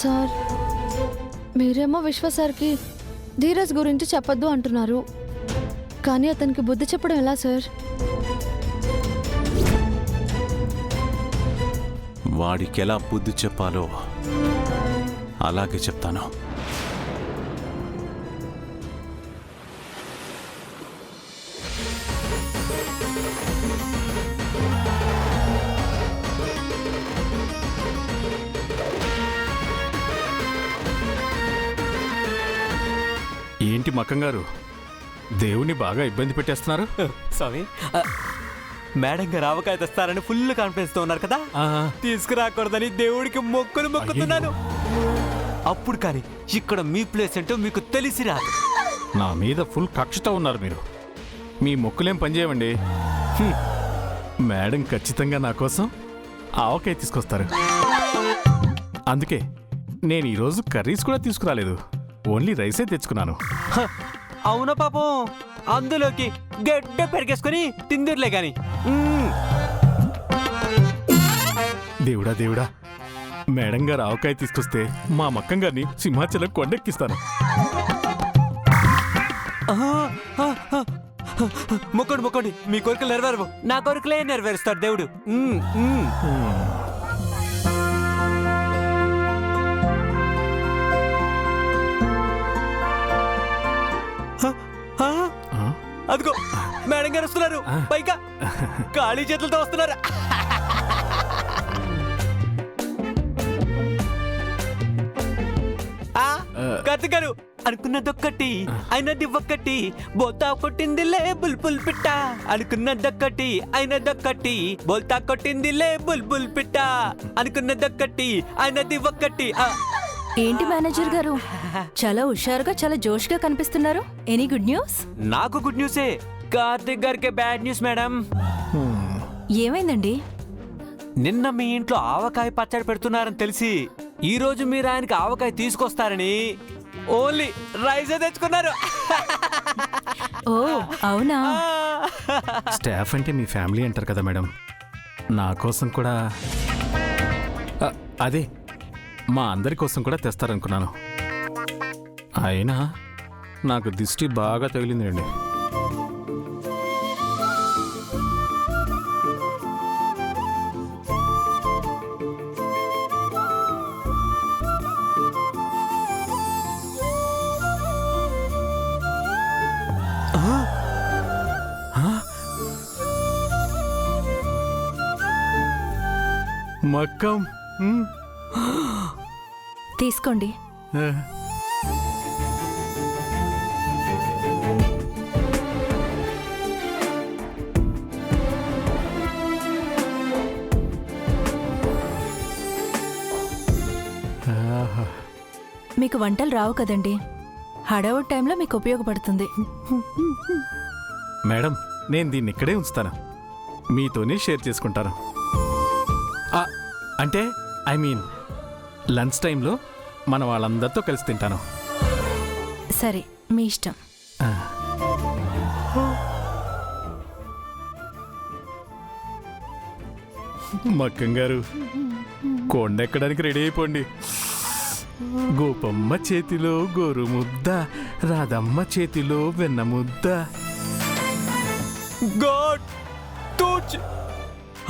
Sir మీరేమో విశ్వ సార్కి ధీరజ్ గురించి చెప్పొద్దు అంటున్నారు, కానీ అతనికి బుద్ధి చెప్పడం ఎలా సార్? వాడికి ఎలా బుద్ధి చెప్పాలో అలాగే చెప్తాను. ఏంటి మక్కం గారు, దేవుని బాగా ఇబ్బంది పెట్టేస్తున్నారు? స్వామి, మేడం గారు ఆవకాయ తెస్తారని ఫుల్ కాన్ఫిడెన్స్ తో ఉన్నారు కదా, తీసుకురాకూడదని దేవుడికి మొక్కులు మొక్కుతున్నాను. అప్పుడు కానీ ఇక్కడ మీ ప్లేస్ ఏంటో మీకు తెలిసి రాదు. నా మీద ఫుల్ కక్షతో ఉన్నారు మీరు. మీ మొక్కులేం పనిచేయవండి. మేడం ఖచ్చితంగా నా కోసం ఆవకాయ తీసుకొస్తారు. అందుకే నేను ఈరోజు కర్రీస్ కూడా తీసుకురాలేదు, ఓన్లీ రైసే తెచ్చుకున్నాను. అవునా పాపం, అందులోకి గడ్డ పెరిగేసుకుని తిందిర్లే గాని. దేవుడా దేవుడా, మేడం గారు ఆవకాయ తీసుకొస్తే మా మక్కం గారిని సింహాచలం కొండెక్కిస్తాను. మొక్కండి మొక్కండి, మీ కోరికలు నెరవేరవు, నా కోరికలే నెరవేరుస్తాడు దేవుడు. అదిగో మేడం గారు వస్తున్నారు, పైగా ఖాళీ చేతులతో వస్తున్నారు. కార్తిక్ గారు, అనుకున్నదొక్కటి అయినది ఒక్కటి, బోల్తా కొట్టిందిలే బుల్బుల్ పిట్ట. అనుకున్నదొక్కటి అయినదొక్కటి, బోల్తా కొట్టిందిలే బుల్బుల్ పిట్ట. అనుకున్నదొక్కటి అయినది ఒక్కటి. ఏంటి మేనేజర్ గారు, చాలా హుషారుగా చాలా జోష్గా కనిపిస్తున్నారు. Any good news? నాకు గుడ్ న్యూసే, కార్తిక్ గారికి బ్యాడ్ న్యూస్ మేడం. ఏమైందండి? నిన్న మీ ఇంట్లో ఆవకాయ పచ్చడి పెడుతున్నారని తెలిసి ఈ రోజు మీరు ఆయనకి ఆవకాయ తీసుకొస్తారని ఓన్లీ రైసే తెచ్చుకున్నారు. ఓ అవునా? స్టాఫ్ అంటే మీ ఫ్యామిలీ అంటారు కదా మేడం, నా కోసం కూడా అదే మా అందరి కోసం కూడా తెస్తారనుకున్నాను. అయినా నాకు దిష్టి బాగా తగిలిందండి. మక్కం తీసుకోండి. మీకు వంటలు రావు కదండి, హడావుడి టైంలో మీకు ఉపయోగపడుతుంది. మేడం, నేను దీన్ని ఇక్కడే ఉంచుతాను, మీతోనే షేర్ చేసుకుంటాను. అంటే ఐ మీన్ లంచ్ టైంలో మన వాళ్ళందరితో కలిసి తింటాను. సరే, మీ ఇష్టం. మక్కం గారు, కొండెక్కడానికి రెడీ అయిపోండి. గోపమ్మ చేతిలో గోరు ముద్ద, రాధమ్మ చేతిలో వెన్న ముద్ద. గాడ్ తూచ్,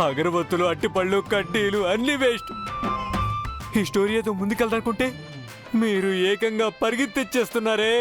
అగరబత్తులు, అట్టిపళ్ళు, కడ్డీలు అన్ని వేస్ట్. ఈ స్టోరీ ఏదో ముందుకెళ్దానుకుంటే మీరు ఏకంగా పరిగెత్తిచ్చేస్తున్నారే.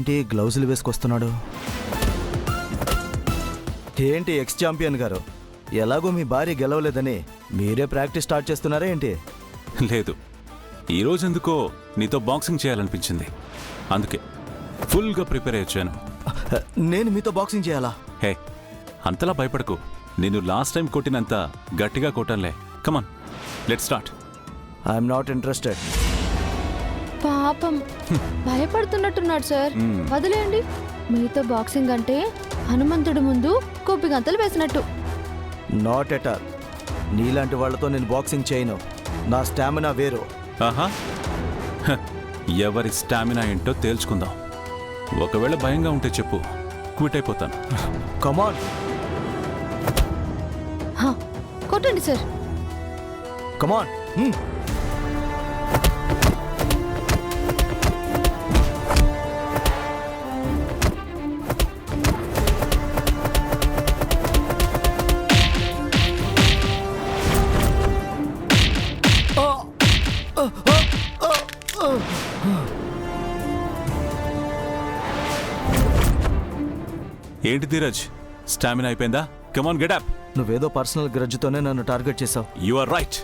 వీడేంటి గ్లౌజులు వేసుకొస్తున్నాడు? ఏంటి ఎక్స్ ఛాంపియన్ గారు, ఎలాగో మీ భార్య గెలవలేదని మీరే ప్రాక్టీస్ స్టార్ట్ చేస్తున్నారా ఏంటి? లేదు, ఈరోజు ఎందుకో నీతో బాక్సింగ్ చేయాలనిపించింది. అందుకే ఫుల్గా ప్రిపేర్ అయ్యి వచ్చాను. నేను మీతో బాక్సింగ్ చేయాలా? హే, అంతలా భయపడకు. నేను లాస్ట్ టైం కొట్టినంత గట్టిగా కొట్టనులే. Come on, let's start. I'm not interested. పాపం భయపడుతున్నట్టున్నాడు సార్. వదిలేయండి. మీతో బాక్సింగ్ అంటే హనుమంతుడి ముందు కోపిగంతలు వేసినట్టు. Not at all. నీలాంటి వాళ్ళతో నేను బాక్సింగ్ చేయను. నా స్టామినా వేరు. ఆహా, హ, ఎవరి స్టామినా ఏంటో తేల్చుకుందాం. ఒకవేళ భయంగా ఉంటే చెప్పు, క్విట్ అయిపోతాను. కమాన్. హా, కొట్టండి సార్. కమాన్. ఏంటి ధీరజ్, స్టామినా అయిపోయిందా? Come on, get up. నువ్వేదో పర్సనల్ గ్రడ్జ్తోనే నన్ను టార్గెట్ చేసావు. You are right.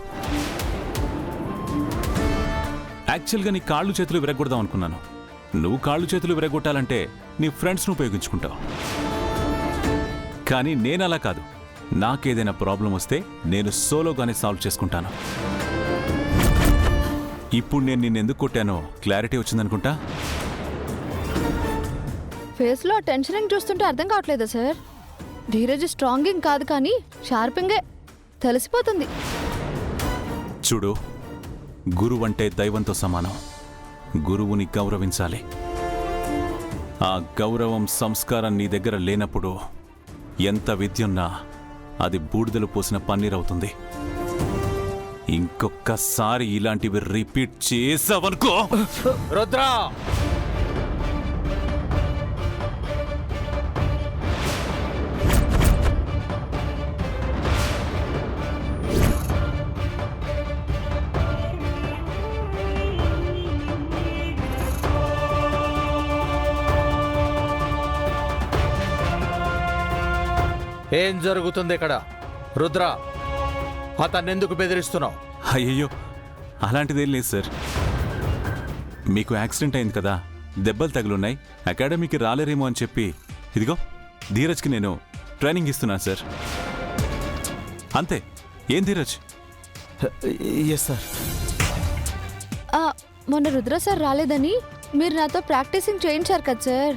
యాక్చువల్గా నీ కాళ్ళు చేతులు విరగొడదాం అనుకున్నాను. నువ్వు కాళ్ళు చేతులు విరగొట్టాలంటే నీ ఫ్రెండ్స్ను ఉపయోగించుకుంటావు. కానీ నేను అలా కాదు. నాకేదైనా ప్రాబ్లం వస్తే నేను సోలోగానే సాల్వ్ చేసుకుంటాను. ఇప్పుడు నేను నిన్ను ఎందుకు కొట్టానో క్లారిటీ వచ్చిందనుకుంటా. ఫేస్లో ఆ టెన్షనింగ్ చూస్తుంటే అర్థం కావట్లేదా సార్? ధీరజ్ స్ట్రాంగింగ్ కాదు కానీ షార్పింగే, తెలిసిపోతుంది. చూడు, గురువు అంటే దైవంతో సమానం. గురువుని గౌరవించాలి. ఆ గౌరవం, సంస్కారం నీ దగ్గర లేనప్పుడు ఎంత విద్యున్నా అది బూడిదలు పోసిన పన్నీరవుతుంది. ఇంకొక్కసారి ఇలాంటివి రిపీట్ చేసావనుకో. రుద్రా, ఏం జరుగుతుంది ఇక్కడ? రుద్ర, అతన్ని ఎందుకు బెదిరిస్తున్నావు? అయ్యయ్యో, అలాంటిదేం లేదు సార్. మీకు యాక్సిడెంట్ అయింది కదా, దెబ్బలు తగులున్నాయి, అకాడమీకి రాలేరేమో అని చెప్పి ఇదిగో ధీరజ్కి నేను ట్రైనింగ్ ఇస్తున్నాను సార్. అంతే. ఏం ధీరజ్? Yes sir. మొన్న రుద్ర సార్ రాలేదని మీరు నాతో ప్రాక్టీసింగ్ చేయించారు కదా సార్.